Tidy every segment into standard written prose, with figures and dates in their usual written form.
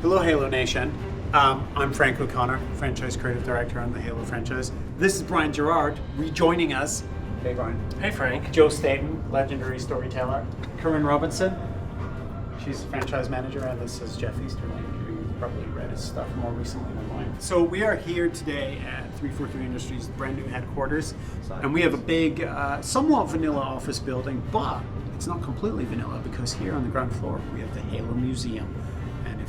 Hello Halo Nation, I'm Frank O'Connor, Franchise Creative Director on the Halo franchise. This is Brian Jarrard rejoining us. Hey Brian. Hey Frank. Joe Staten, legendary storyteller. Corrinne Robinson, she's the franchise manager, and this is Jeff Easterling, who you've probably read his stuff more recently online. So we are here today at 343 Industries' brand new headquarters, and we have a big, somewhat vanilla office building, but it's not completely vanilla because here on the ground floor we have the Halo Museum.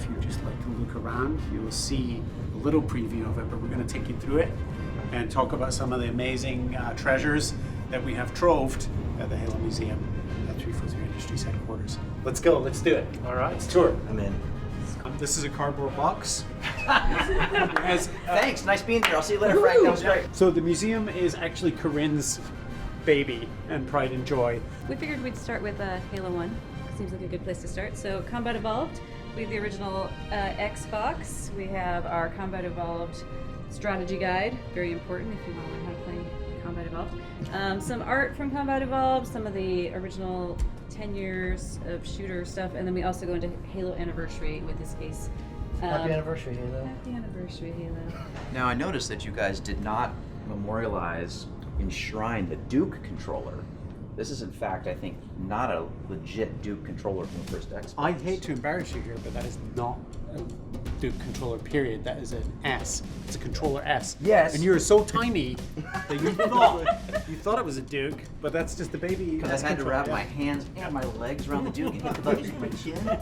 If you just like to look around, you will see a little preview of it, but we're going to take you through it and talk about some of the amazing treasures that we have troved at the Halo Museum at 343 Industries headquarters. Let's go, let's do it. All right. Let's tour. I'm in. This is a cardboard box. Thanks, nice being here. I'll see you later, Frank. That was great. So the museum is actually Corinne's baby and pride and joy. We figured we'd start with Halo 1. Seems like a good place to start. So Combat Evolved. We have the original Xbox. We have our Combat Evolved strategy guide, very important if you want to learn how to play Combat Evolved. Some art from Combat Evolved, some of the original 10 years of shooter stuff, and then we also go into Halo Anniversary with this case. Happy anniversary, Halo. Happy Anniversary, Halo. Now, I noticed that you guys did not memorialize, enshrine the Duke controller. This is, in fact, I think, not a legit Duke controller from the first Xbox. I hate to embarrass you here, but that is not a Duke controller, period. That is an S. It's a controller S. Yes. And you're so tiny that you thought it was a Duke, but that's just the baby. Because I had to wrap my hands and my legs around the Duke and hit the buttons with my chin.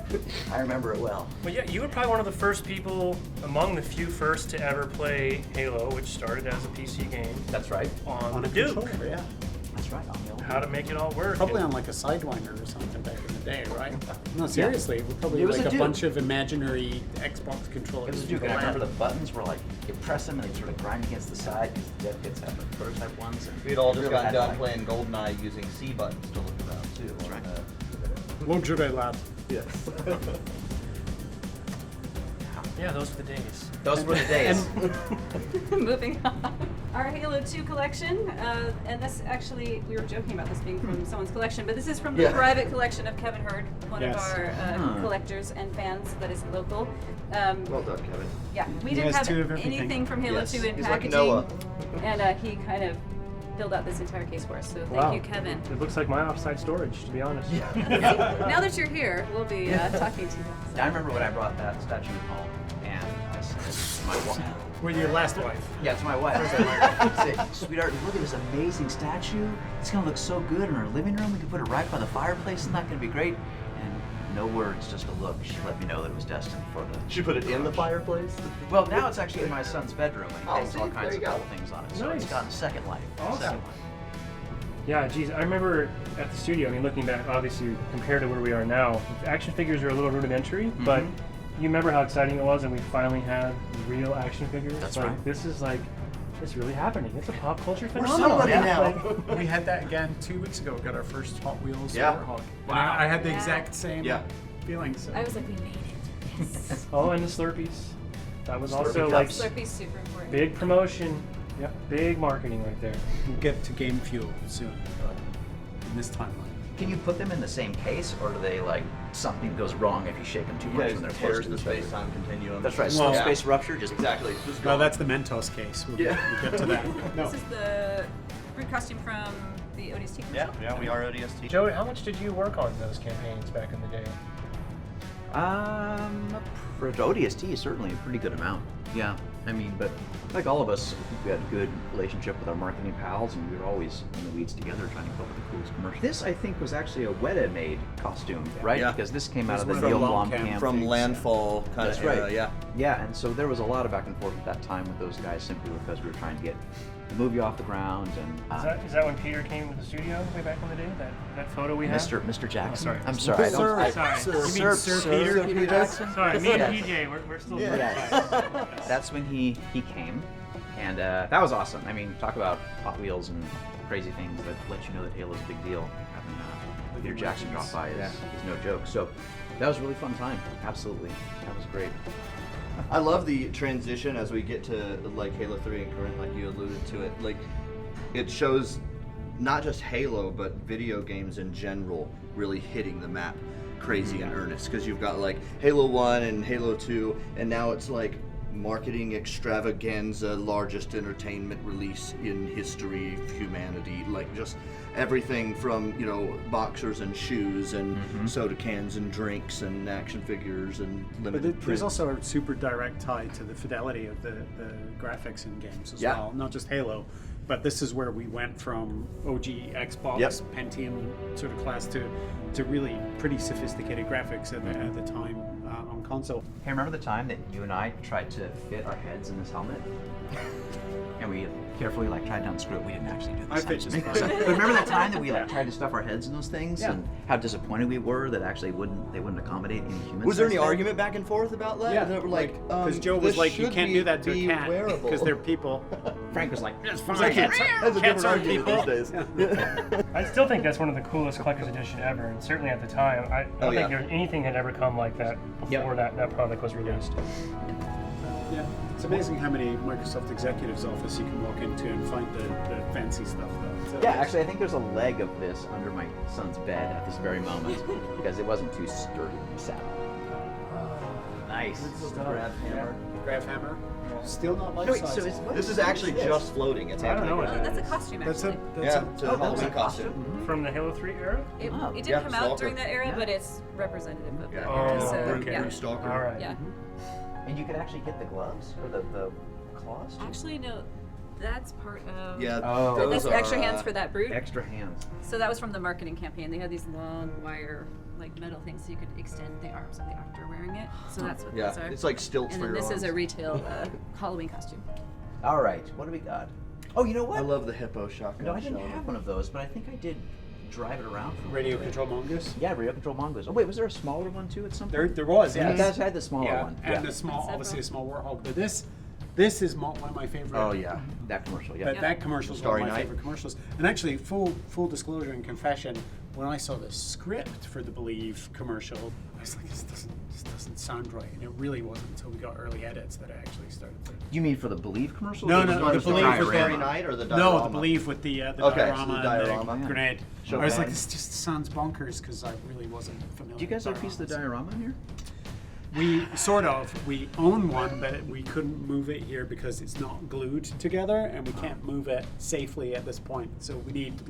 I remember it well. Well, yeah, you were probably one of the first people, among the few first to ever play Halo, which started as a PC game. That's right. On a the Duke. controller, yeah. That's right. On the old How to make it all work. Probably on like a Sidewinder or something back in the day, right? No, seriously, it was probably It was like a a Duke. bunch of imaginary Xbox controllers. It was a Duke, and I remember the buttons were like, you press them and they sort of grind against the side because the dev kits have the prototype ones. And We'd all just really gotten had, done like- playing GoldenEye using C buttons to look around too. That's right. Won't you, lad? Yes. Yeah, those were the days. Those were the days. Moving on. Our Halo 2 collection, and this actually, we were joking about this being from someone's collection, but this is from the Yeah. private collection of Kevin Hurd, one Yes. of our collectors and fans that is local. Well done, Kevin. Yeah, we He didn't has have two of everything. anything from Halo Yes, 2 in he's like packaging, Noah. and he kind of filled out this entire case for us, so thank Wow. you, Kevin. It looks like my offside storage, to be honest. Now that you're here, we'll be talking to you. I remember when I brought that statue home, and I said to my wife, Were your last wife? yeah, to my wife, I said, sweetheart, look at this amazing statue. It's gonna look so good in our living room. We can put it right by the fireplace. Isn't that gonna be great? And no words, just a look. She let me know that it was destined for the. Should you put it in the fireplace? Well, now it's actually in my son's bedroom, and he Oh, hangs see, all there kinds you of go. cool things on it. So Nice. it's gotten a second life. Awesome. Second life. Yeah, geez, I remember at the studio, I mean, looking back, obviously, compared to where we are now, action figures are a little rudimentary, but you remember how exciting it was, and we finally had real action figures? That's like, right. This is like, it's really happening. It's a pop culture We're phenomenon. somebody Yeah. now. We had that again 2 weeks ago. We got our first Hot Wheels Yeah. Warthog. Wow. I had the Yeah. exact same Yeah. feeling. So. I was like, we made it. Yes. Oh, and the Slurpees. That was also Slurpee like cups. Slurpee's super important. big promotion. Yep, big marketing right there. We'll get to Game Fuel soon, but in this timeline. Can you put them in the same case, or do they like something goes wrong if you shake them too much when they're close tears to the each other? space-time continuum. That's right. Well- Slow space rupture. Just Exactly. Just No, go. that's the Mentos case. We'll get to that. No. This is the fruit costume from the ODST commercial. Yeah, we are ODST. Joey, how much did you work on those campaigns back in the day? For ODST, certainly a pretty good amount. Yeah, I mean, but like all of us, I think we had a good relationship with our marketing pals, and we were always in the weeds together trying to come up with the coolest commercial. This, I think, was actually a Weta-made costume, right? Yeah. Because this came out of This the was Neil from Blomkamp From things. landfall kind That's of right. era, yeah. Yeah, and so there was a lot of back and forth at that time with those guys simply because we were trying to get the movie off the ground and Is that when Peter came to the studio way back in the day? That photo we have? Mr. Jackson. sorry. I'm sorry. I don't. Sorry. You mean Sir Peter Jackson? Sorry, me Yeah. and PJ, we're still That's when he came, and that was awesome. I mean, talk about Hot Wheels and crazy things that let you know that Halo's a big deal. Having Peter Jackson drop by is no joke. So that was a really fun time. Absolutely, that was great. I love the transition as we get to like Halo 3 and Corrinne, like you alluded to it. Like, it shows not just Halo, but video games in general really hitting the map. crazy in earnest, because you've got like Halo 1 and Halo 2, and now it's like marketing extravaganza, largest entertainment release in history of humanity, like just everything from, you know, boxers and shoes and soda cans and drinks and action figures and limited But there's print. also a super direct tie to the fidelity of the graphics in games as well, not just Halo. But this is where we went from OG Xbox Pentium sort of class to really pretty sophisticated graphics at the time on console. Hey, remember the time that you and I tried to fit our heads in this helmet? And we carefully tried to unscrew it. We didn't actually do this. I fit just fine. But remember that time that we tried to stuff our heads in those things and how disappointed we were that actually they wouldn't accommodate any humans? Was there any argument back and forth about that? Yeah, They were like, because Joe was this like, you should can't do that to a be cat wearable. because they're people. Frank was like, it's fine. That's a Cats different are argument people. these days. I still think that's one of the coolest collector's edition ever, and certainly at the time, I don't think anything had ever come like that before that product was released. Yeah, it's amazing how many Microsoft executives' office you can walk into and find the fancy stuff though. So Yeah, actually, I think there's a leg of this under my son's bed at this very moment because it wasn't too sturdy. Sat on. Nice. Grab hammer. Grab hammer. Still not life No, wait, size. so is what? This is actually just floating. It's I don't know happening. what Oh, that's a costume, That's actually. that's Yeah, a it's a that was Halloween a costume. From the Halo 3 era? It Oh. didn't Yeah, come out Stalker. during that era, but it's representative of that Yeah. era. Oh, So, okay. yeah. Bruce Stalker. All right. Yeah. And you could actually get the gloves or the claws? Actually, no, that's part of. Yeah, Oh. those That's are, extra hands for that brute. Extra hands. So that was from the marketing campaign. They had these long wire, metal things, so you could extend the arms of the actor wearing it. So that's what Yeah, those are. it's like stilts and for then your this is a arms. retail Halloween costume. All right, what do we got? Oh, you know what? I love the hippo shotgun. No, I didn't shell. have one of those, but I think I did drive it around. For Radio control mongoose. Yeah, radio control mongoose. Oh wait, was there a smaller one too at some point? There was, Yeah, yeah. you guys had the smaller one. And Yeah. the small, Several. obviously a small warthog. But this is one of my favorite. Oh yeah, that commercial. Yeah. That commercial is one of Starry my Night. favorite commercials. And actually, full disclosure and confession, when I saw the script for the Believe commercial, I was like, this doesn't sound right. And it really wasn't until we got early edits that I actually started to. You mean for the Believe commercial? No, Or no, was the it Believe diorama? with Starry Night or the diorama? No, the Believe with the Okay, so the diorama and diorama. the grenade. Show I was like, hands. this just sounds bonkers because I really wasn't familiar. Do you guys have a piece of the dioramas. diorama in here? We sort of. We own one, but we couldn't move it here because it's not glued together, and we can't move it safely at this point. So we need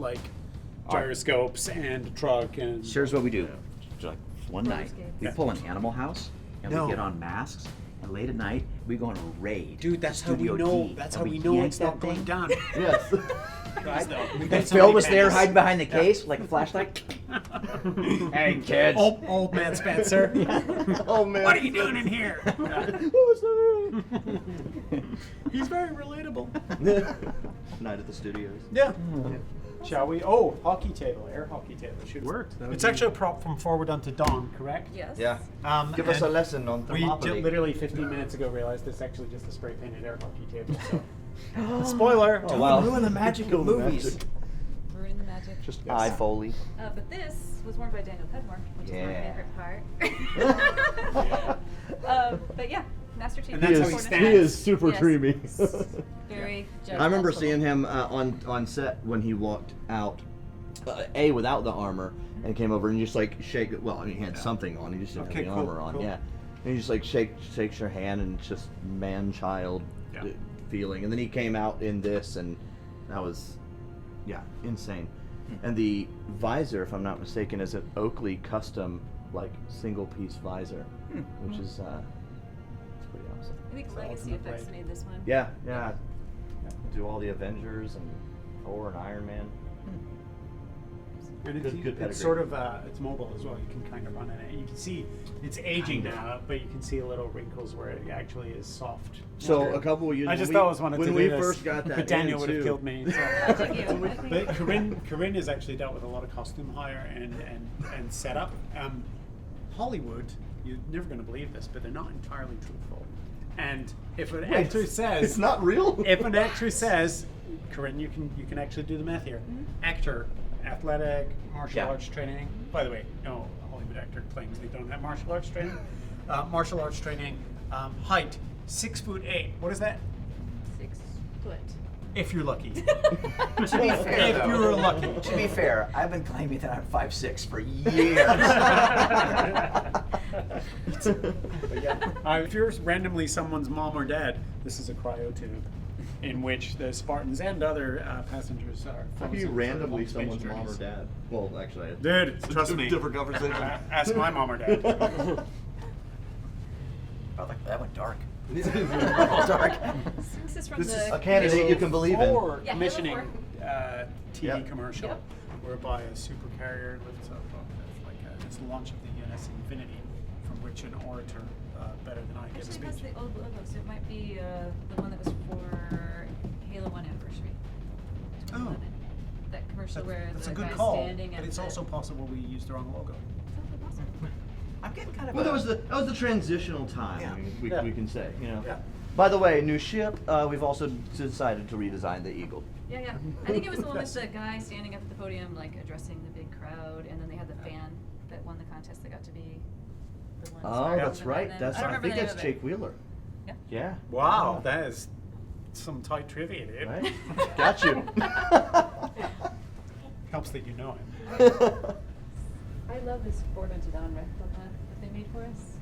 gyroscopes and a truck and. So here's what we do. So, like one night, skates. we Yeah. pull an Animal House and No. we get on masks. And late at night, we go on a raid. Dude, that's how we Studio know. D, That's and how we know yank it's not that going thing. down. Yes. Guys, though, we And got so Phil many was there pennies. hiding behind the case like a flashlight. Hey kids. Old man Spencer. Oh man. What are you doing in here? Who's that? He's very relatable. Night at the studios. Yeah. Shall we? Oh, hockey table, air hockey table. Should Worked. That would It's be- actually a prop from Forward Unto Dawn, correct? Yes. Yeah. Give us and a lesson on We thermopylae. literally 15 minutes ago realized it's actually just a spray painted air hockey table. So. Spoiler. Oh, wow. Ruin the magic of movies. Ruining the magic. Just Yes. eye Foley. But this was worn by Daniel Cudmore, which Yeah. is my favorite part. But yeah, Master Chief. And that's how he Corner. stands. He is super Yes. dreamy. Very. I remember judgmental. seeing him on set when he walked out, without the armor, and came over and just like shake. Well, I mean, he had something on. He just didn't Okay, have the cool, armor on. cool. Yeah, and he just like shakes your hand and it's just man-child Yeah. feeling. And then he came out in this, and that was, insane. And the visor, if I'm not mistaken, is an Oakley custom like single-piece visor, which is it's pretty awesome. I think It's Legacy ultimate Effects blade. made this one. Yeah. Do all the Avengers and Thor and Iron Man. And Good it's pedigree. sort of it's mobile as well. You can kind of run in it. You can see it's aging now, but you can see little wrinkles where it actually is soft. So a couple of years. I just always wanted to when do we this, first got that, but Daniel in, would have too. killed me. So. Thank you. But Corrinne has actually dealt with a lot of costume hire and setup. Hollywood, you're never going to believe this, but they're not entirely truthful. And if an actor says It's not real. if an actor says, Corrinne, you can actually do the math here. Actor, athletic, martial Yeah. arts training. By the way, no Hollywood actor claims they don't have martial arts training. Martial arts training, height 6'8". What is that? 6 foot. If you're lucky. To be fair, If you were lucky. To be fair, I've been claiming that I'm 5'6" for years. But yeah, if you're randomly someone's mom or dad, this is a cryotube in which the Spartans and other passengers are. How can you frozen for randomly long space someone's mom or journeys. dad? Well, actually, Dude, trust me. different conversation. Ask my mom or dad. Oh, that went dark. So this is from This is the a candidate you can believe in. For Yeah, commissioning Halo TV Yep. commercial, Yep. whereby a supercarrier lifts up. It's the launch of the UNS Infinity, from which an orator better than I gives a Actually, that's speech. the old logo, so it might be the one that was for Halo 1 anniversary. Oh. 2011. That commercial where That's the a good guy's call, standing but at it's the... also possible we used the wrong logo. Totally possible. I'm getting kind of Well, that was the transitional time. Yeah. We can say, you know. Yeah. By the way, new ship. We've also decided to redesign the Eagle. Yeah, yeah. I think it was the one with the guy standing up at the podium, like addressing the big crowd, and then they had the fan that won the contest that got to be the one. Oh, started that's the right. event. That's I don't I remember think the name that's of it. Jake Wheeler. Yeah. Yeah. Wow, that is some tight trivia, dude. Right. Got you. Helps that you know him. I love this Ford Antidon replica that they made for us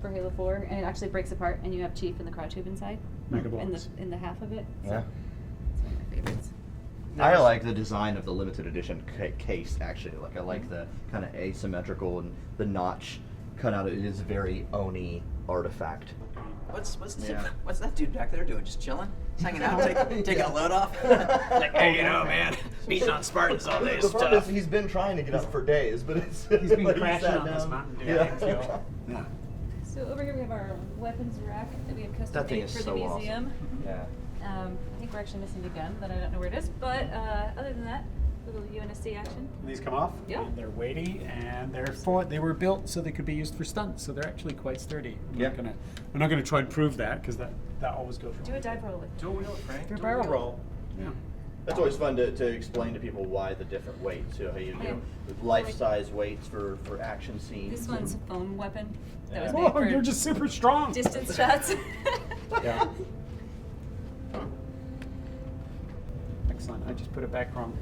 for Halo 4, and it actually breaks apart, and you have Chief in the cryo tube inside, Mega in the box. in the half of it. So Yeah. it's one of my favorites. I like the design of the limited edition case. Actually, like I like the kind of asymmetrical and the notch cut out. It is very Oni artifact. What's Yeah. what's that dude back there doing? Just chilling, just hanging out, taking a load off. Like, hey, you know, man, beating on Spartans all day is The problem is tough. he's been trying to get up for days, but it's He's been like he crashing sat on this down. mountain, dude. Yeah. I can feel. Yeah. So over here we have our weapons rack that we have custom That thing made is for so the awesome. museum. Yeah. I think we're actually missing a gun that I don't know where it is, but other than that, little UNSC action. These come off. Yeah. And they're weighty, and they were built so they could be used for stunts. So they're actually quite sturdy. Yeah. We're not gonna try and prove that because that always goes wrong. Do a dive roll with. Dual wheel, Frank. Do a barrel roll. Yeah. That's always fun to explain to people why the different weights. You know, how you do life-size weights for action scenes. This one's a foam weapon that was Yeah. made Oh, for you're just super strong. distance shots. Yeah. Excellent. I just put it back wrong.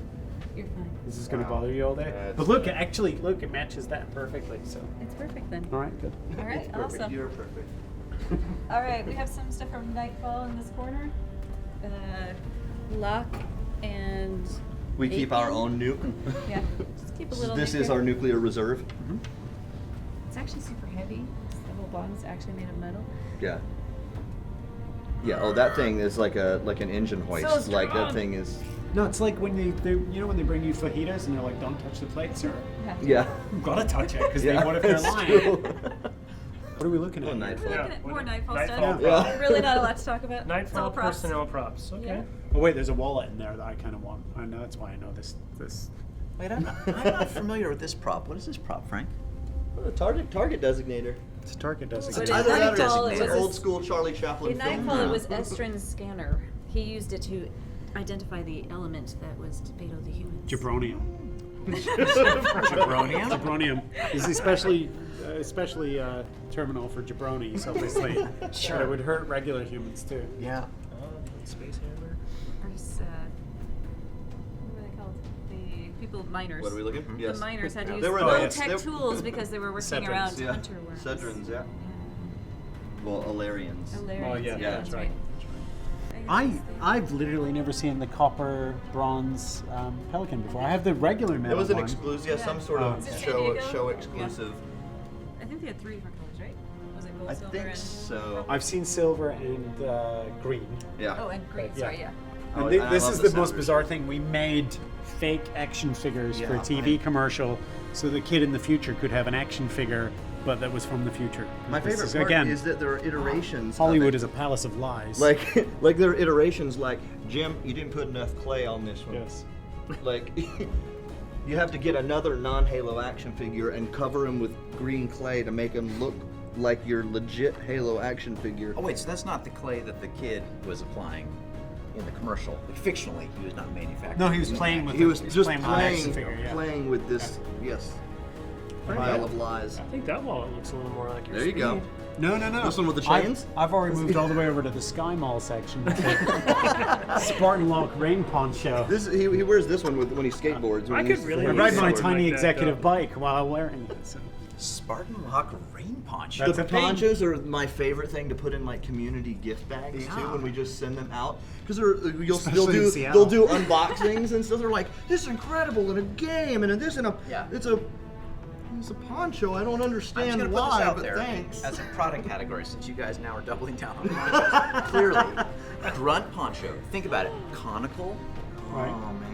You're fine. This is gonna Wow. bother you all day. That's- But look, actually, look, it matches that perfectly. So. It's perfect then. All right, good. All right, Perfect. awesome. You're perfect. All right, we have some stuff from Nightfall in this corner. Lock and. We keep our Apian. own nuke. Yeah, just keep a little. This nuke is here. our nuclear reserve. It's actually super heavy. The whole bottom's actually made of metal. Yeah. Yeah. Oh, that thing is like an engine hoist. Like that thing is. No, it's like when they you know when they bring you fajitas and they're like, "Don't touch the plate, sir." Yeah. You've got to touch it because Yeah, what if they're it's lying? true. What are we looking at? Oh, here? Nightfall. We're looking at more Nightfall Nightfall stuff. Yeah. Really not a lot to talk about. It's all Nightfall props. personnel props. Okay. Yeah. Oh wait, there's a wallet in there that I kind of want. I know that's why I know this. Wait, I'm not familiar with this prop. What is this prop, Frank? Target designator. It's a target But designator. in Either that or Nightfall, it's it an was old school Charlie Chaplin In film. Nightfall, it was Estrin's scanner. He used it to identify the element that was to fatal the humans. Jabronium. Jabronium? Jabronium is especially terminal for jabronis, obviously. Sure. But it would hurt regular humans too. Yeah. Space hammer. There's, what are they called? The people, miners. What are we looking for? Yes. The miners had to Yeah. use They were low-tech yes, tools because they were working Cedrons, around yeah. hunter worms. Cedrons, yeah. Well, Alarians. Hilarious. Oh, yeah, that's right. I've literally never seen the copper bronze pelican before. I have the regular It metal was an one. exclusive, yeah, some Yeah. sort of Is it San show Diego? exclusive. I think they had 3 different colors, right? Was it gold, I silver, think and so. I've seen silver and green. Yeah. Oh, and green. Yeah. Sorry, yeah. Oh, And I this love is the the most sound bizarre version. thing. We made fake action figures for a Yeah, TV right. commercial, so the kid in the future could have an action figure, but that was from the future. My This favorite is, part again, is that there are iterations. Hollywood of is a palace of lies. like like there are iterations like Jim, you didn't put enough clay on this one. yes. Like you have to get another non-Halo action figure and cover him with green clay to make him look like your legit Halo action figure. Oh wait, so that's not the clay that the kid was applying in the commercial. Like, fictionally, he was not manufacturing. No, he was playing with He was it. just playing with an action playing figure. Yeah. with this. Yes. Pile of lies. I think that wallet looks a little more like your There you speed. go. No. This one with the chains? I've already moved all the way over to the Sky Mall section. Spartan Lock rain poncho. He wears this one when he skateboards. I could really I use ride my something tiny like that, executive though. bike while wearing it. So. Spartan Lock rain poncho. That's The a thing. ponchos are my favorite thing to put in like community gift bags too when we just send them out because Especially in Seattle. they'll do unboxings and stuff. They're like, this is incredible in a game and this in a it's a poncho. I don't I'm just understand gonna put why, this out but there thanks. as a product category since you guys now are doubling down on ponchos. Clearly, grunt poncho. Think about it. Conical. Right. Oh man.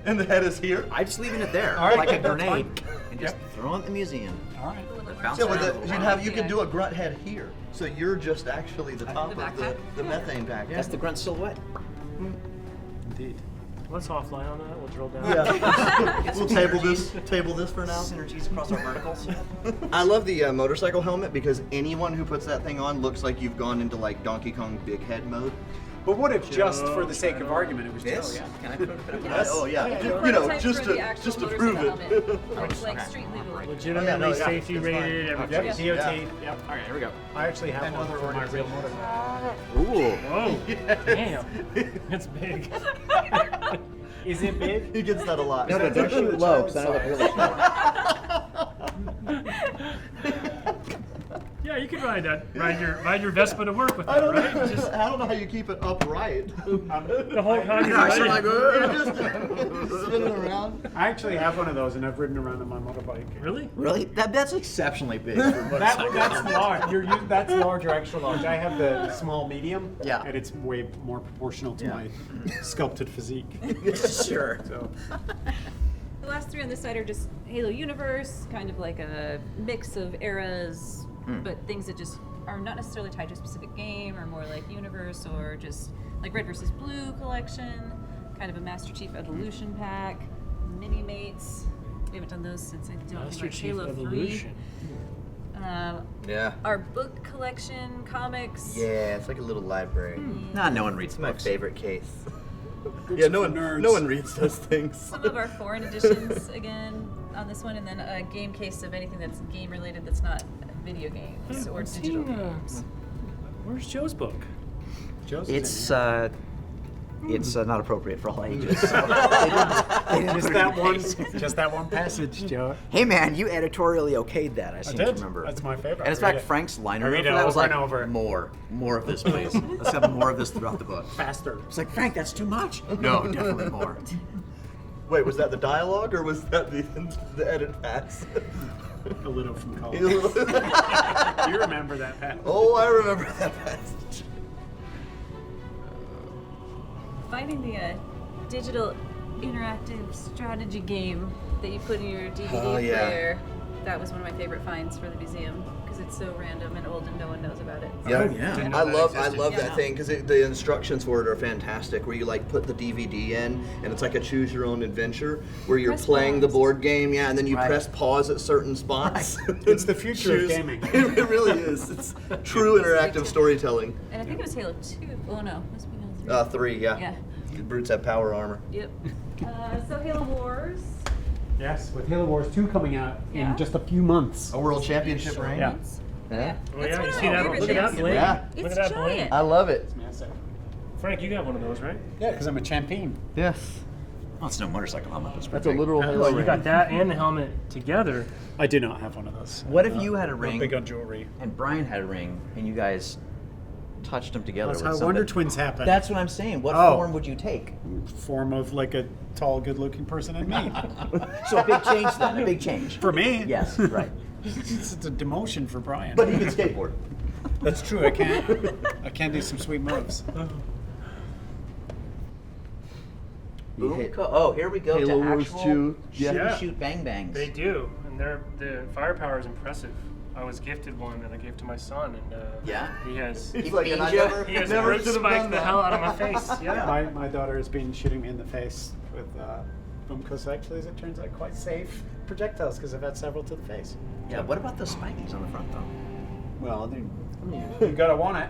And the head is here. I'm just leaving it there All right, like a that's grenade fine. and just throw it in the museum. All right. Bounce Yeah, around a but little. you could do a grunt head here, so you're just actually the top of the methane pack. That's the grunt silhouette. Indeed. Let's offline on that. We'll drill down. Yeah. We'll table this for now. Synergies across our verticals. I love the motorcycle helmet because anyone who puts that thing on looks like you've gone into like Donkey Kong Big Head mode. But what if just for the sake of argument it was This? Joe? Yeah. Can I put it on? Yes. Oh yeah, Yeah, you know, Prototypes just for the actual to prove motorcycle it. helmet. It's like street legal. Legitimately Oh, yeah, no, yeah, safety it's fine. rated. Yep, Everything. DOT. Yeah. Yep. All right, here we go. I actually have And one other for my real motorcycle. Ooh. Whoa. Damn. It's big. Is it big? He gets that a lot. No, don't shoot low, because I look really smart. Yeah, you could ride that. Ride your Vespa to work with I that, don't right? know. Just I don't know how you keep it upright. the whole time you're Gosh, I'm riding. like, Just spinning around. I actually have one of those, and I've ridden around on my motorbike. Really? really? That's exceptionally big. For a motorcycle. That's large. That's large or extra large. I have the small medium. Yeah. And it's way more proportional to my sculpted physique. Sure. So The last three on this side are just Halo Universe, kind of like a mix of eras, but things that just are not necessarily tied to a specific game, or more like Universe, or just like Red versus Blue collection, kind of a Master Chief Evolution pack, Mini Mates. We haven't done those since I don't Master think Chief like Halo Evolution. 3. Yeah. Our book collection, comics. Yeah, it's like a little library. Nah, no one reads It's my books. favorite case. Yeah, no one reads those things. Some of our foreign editions again on this one, and then a game case of anything that's game related that's not video games or digital games. Where's Joe's book? Joe's It's not appropriate for all ages. So. just that one passage, Joe. Hey man, you editorially okayed that. I seem to did. remember. That's my favorite. And in I read fact, it. Frank's liner I note read for it that was over like, and over. more of this, please. Let's have more of this throughout the book. Faster. It's like, Frank, that's too much. No, definitely more. Wait, was that the dialogue or was that the edit pass? A little from college. You remember that passage? Oh, I remember that passage. Finding the digital interactive strategy game that you put in your DVD Oh, yeah. player, that was one of my favorite finds for the museum because it's so random and old and no one knows about it. Yeah, Oh, yeah. Didn't know I that love existed. that thing because the instructions for it are fantastic. Where you like put the DVD in, and it's like a choose your own adventure where you're Press playing the pause. board game, yeah, and then you Right. press pause at certain spots. It's the future of Choose- gaming. It really is. It's true interactive storytelling. And I think it was Halo 2. Oh no, must be Halo 3. 3, yeah. Yeah. The brutes have power armor. Yep. So Halo Wars. Yes, with Halo Wars 2 coming out Yeah. in just a few months. A world championship ring. Yeah. Yeah. Oh That's yeah, one you of see my that? favorite Look at that things. blade. Yeah. Look It's at that giant. blade. I love it. Massive. Frank, you got one of those, right? Yeah, because I'm a champion. Yes. Oh, it's no motorcycle helmet. That's a literal Halo Well, you ring. got that and the helmet together. I do not have one of those. What if you had a I'm ring big on jewelry. and Brian had a ring and you guys touched them together That's with how something? Wonder Twins happen. That's what I'm saying. What Oh. form would you take? Form of like a tall, good-looking person in me. So a big change then, a big change. For me. Yes, right. It's a demotion for Brian. But he can skateboard. That's true. I can't do some sweet moves. Oh, here we go Halo to Wars actual 2. shoot, Yeah. shoot bang bangs. They do, and the firepower is impressive. I was gifted one that I gave to my son, and Yeah? he has He's like, and I beamed you? never, he has never root should have spiked done the that. hell out of my face. Yeah. My daughter has been shooting me in the face with Boomco's, actually, as it turns out, quite safe projectiles because I've had several to the face. Yeah, what about the spikies on the front though? Well, you gotta want it.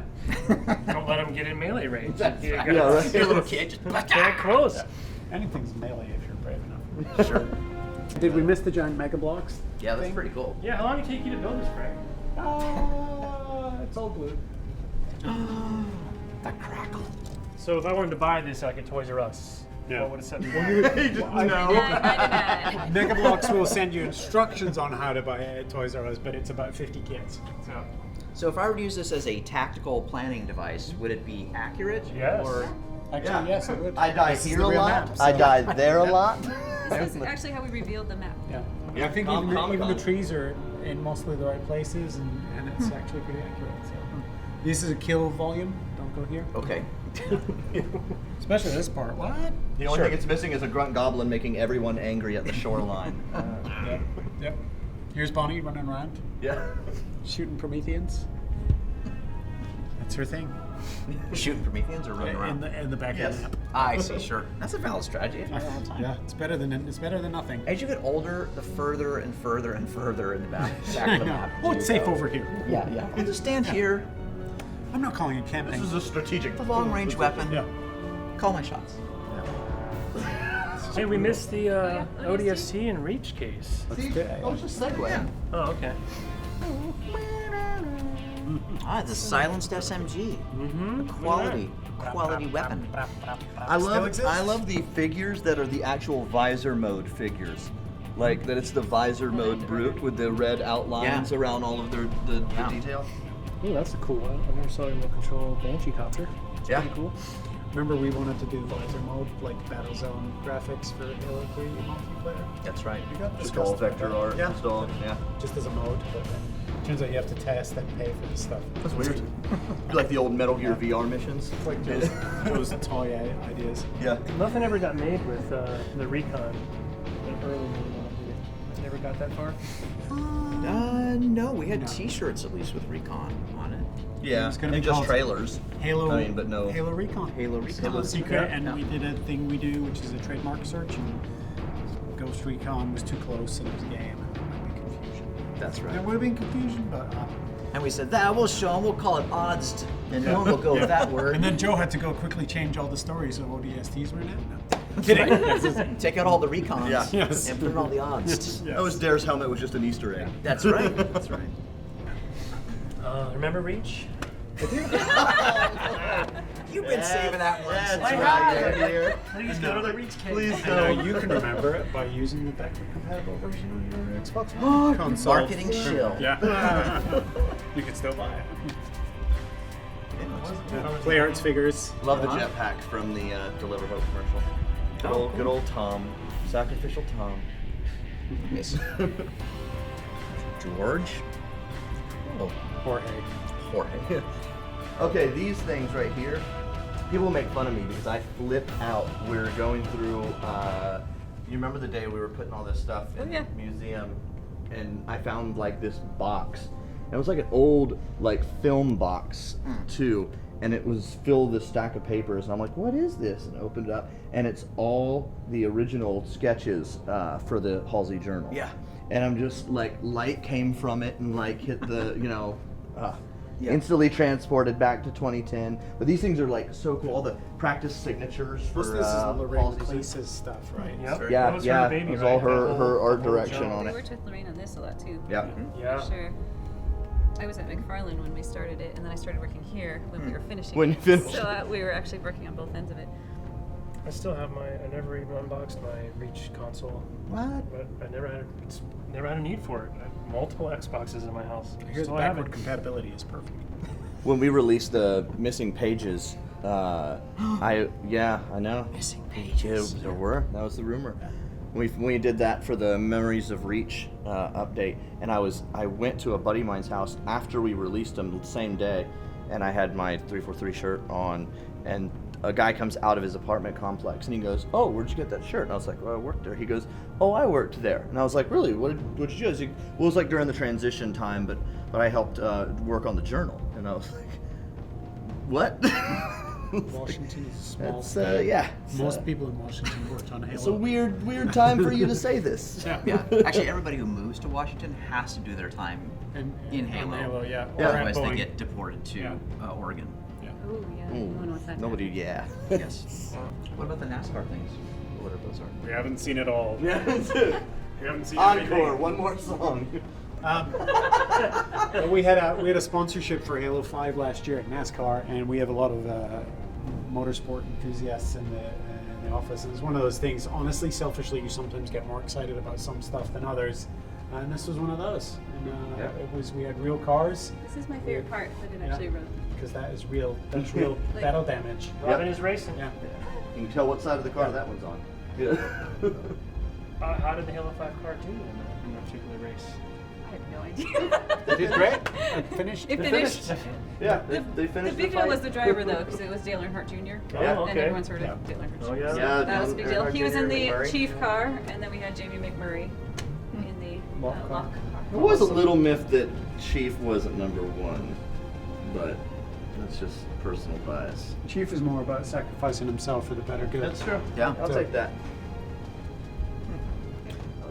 Don't let him get in melee range. Yeah, right. Your little kid just Get close. Anything's melee if you're brave enough. Sure. Did we miss the giant mega blocks? Yeah, that's thing? pretty cool. Yeah, how long did it take you to build this, Frank? It's all glued. That crackle. So if I wanted to buy this like at Toys R Us, Yeah. what would it set me back? No. Mega Blocks will send you instructions on how to buy it at Toys R Us, but it's about 50 kits. So if I were to use this as a tactical planning device, would it be accurate? Yes. Or Actually, yes, it would. I die This is here the a real lot. map, I so- die there a lot. This is actually how we revealed the map. Yeah. Yeah, I think Comic-Con. even the trees are in mostly the right places, and it's actually pretty accurate. So. This is a kill volume. Don't go here. okay. Especially this part. What? The only thing it's missing is a grunt goblin making everyone angry at the shoreline. Yep. Yep. Here's Bonnie running around, Yeah. shooting Prometheans. That's her thing. Shooting Prometheans or running around? In the back of Yes. the map. I see. Sure. That's a valid strategy. I do that all the time. Yeah, it's better than nothing. As you get older, the further and further and further in the back of the map. Oh, it's safe you go. over here. Yeah, yeah. I'll just stand here. I'm not calling it camping. This is a strategic. The long-range weapon. Yeah. Call my shots. Hey, we missed the yeah, ODST and Reach case. See, I was just segueing. Oh, okay. Ah, it's a silenced SMG. Mm-hmm. Quality weapon. I love exists. I love the figures that are the actual visor mode figures. Like that it's the visor mode brute with the red outlines Yeah. around all of the Yeah. detail. Ooh, that's a cool one. I've never saw a remote control Banshee copter. It's Yeah. pretty cool. Remember, we wanted to do visor mode, like Battlezone graphics for Halo 3 multiplayer. That's right. We got Just all discussed vector about art that. installed. Yeah. Just as a mode, but then turns out you have to test and pay for the stuff. That's weird. Like the old Metal Gear VR missions. It's like those toy ideas. Yeah. Nothing ever got made with the Recon. The early one. Never got that far. No, we had No. T-shirts at least with Recon on it. Yeah. It's gonna and be just called trailers. Halo. I mean, but no. Halo Recon. Halo Recon. Halo Secret, Yeah. and we did a thing we do, which is a trademark search, and Ghost Recon was too close, and it was a game, and there might be confusion. That's There right. would have been confusion, but. And we said that we'll show them. We'll call it odds, and no one will go with that word. And then Joe had to go quickly change all the stories of ODSTs were in it. No. Kidding. Take out all the recons Yeah. Yes. and put in all the odds. Yes. That was Dare's helmet was just an Easter egg. That's right. That's right. Remember Reach? You've been saving that one. That's since I you have. got here. Please go to the Reach case. Please And now don't. you can remember it by using the backward compatible version of your Xbox console. Marketing shill. Yeah. You can still buy it. Play Arts figures. Love the jetpack from the Deliver Hope commercial. Good old Tom. Sacrificial Tom. Yes. George. Oh, Jorge. Jorge. Okay, these things right here, people make fun of me because I flip out. We were going through, you remember the day we were putting all this stuff in yeah. the museum, and I found like this box. It was like an old like film box too, and it was filled with a stack of papers. And I'm like, what is this? And I opened it up, and it's all the original sketches for the Halsey Journal. Yeah. And I'm just like, light came from it and like hit the, Yeah. instantly transported back to 2010. But these things are like so cool. All the practice signatures for This is Lorraine Halsey's. Cleese's stuff, right? Yep. Yeah, That was yeah. her baby, it was right? all That her whole- art the whole direction jump. on We it. worked with Lorraine on this a lot too. Yeah. Yeah. For sure. I was at McFarland when we started it, and then I started working here when we were finishing When it. you finished. So we were actually working on both ends of it. I still have I never even unboxed my Reach console. What? But I never had a need for it. I have multiple Xboxes in my house. Here's Still have backward it. compatibility is perfect. When we released the missing pages, I know. Missing pages. Yeah, there were. That was the rumor. We did that for the Memories of Reach update, and I went to a buddy of mine's house after we released them the same day, and I had my 343 shirt on, and a guy comes out of his apartment complex, and he goes, "Oh, where'd you get that shirt?" And I was like, "Well, I worked there." He goes, "Oh, I worked there." And I was like, "Really? What did you do?" Well, it was like during the transition time, but I helped work on the journal, and I was like, "What?" Washington is a small That's state. yeah. Most people in Washington worked on Halo. It's a weird time for you to say this. Yeah. Actually, everybody who moves to Washington has to do their time in Halo. Yeah. Yeah. Or at Otherwise, they Boeing. get deported to Yeah. Oregon. Oh yeah. Ooh, No one wants that. nobody, yeah. Yes. What about the NASCAR things? What are those? We haven't seen it all. You haven't seen Encore, everything. one more song. We had a sponsorship for Halo 5 last year at NASCAR, and we have a lot of motorsport enthusiasts in the office. And it's one of those things. Honestly, selfishly, you sometimes get more excited about some stuff than others, and this was one of those. And we had real cars. This is my favorite part that it actually wrote. Because that is real. That's real battle damage. Robin is racing. Yeah. You can tell what side of the car that one's on. Yeah. How did the Halo 5 car do in that particular race? I have no idea. They did great. It finished. It finished. Yeah, they The finished big the deal fight. was the driver, though, because it was Dale Earnhart Jr. Yeah. Oh, okay. And everyone's heard Yeah. of Dale Earnhardt Jr. Oh, yeah. So Yeah, that was a big deal. Earnhardt He was Jr. in the McMurray. chief car, and then we had Jamie McMurray in the Lock car. lock car. There was a little myth that Chief wasn't number one, but that's just personal bias. Chief is more about sacrificing himself for the better good. That's true. Yeah. I'll take that.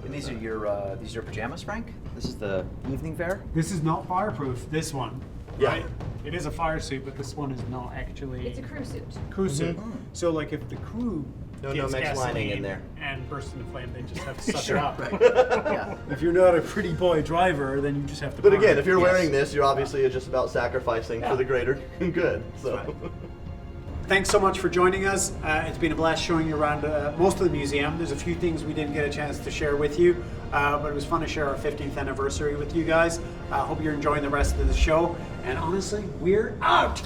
And these are your pajamas, Frank? This is the evening wear? This is not fireproof. This one. Yeah. Right? It is a fire suit, but this one is not actually. It's a crew suit. crew suit. So, like, if the crew No gets mixed lining in gasoline there. and bursts into flame, they just have to suck Sure. it up. Yeah. If you're not a pretty boy driver, then you just have to. But burn again, it. if you're Yes. wearing this, you're obviously just about sacrificing for the greater good. So. Thanks so much for joining us. It's been a blast showing you around most of the museum. There's a few things we didn't get a chance to share with you, but it was fun to share our 15th anniversary with you guys. I hope you're enjoying the rest of the show. And honestly, we're out!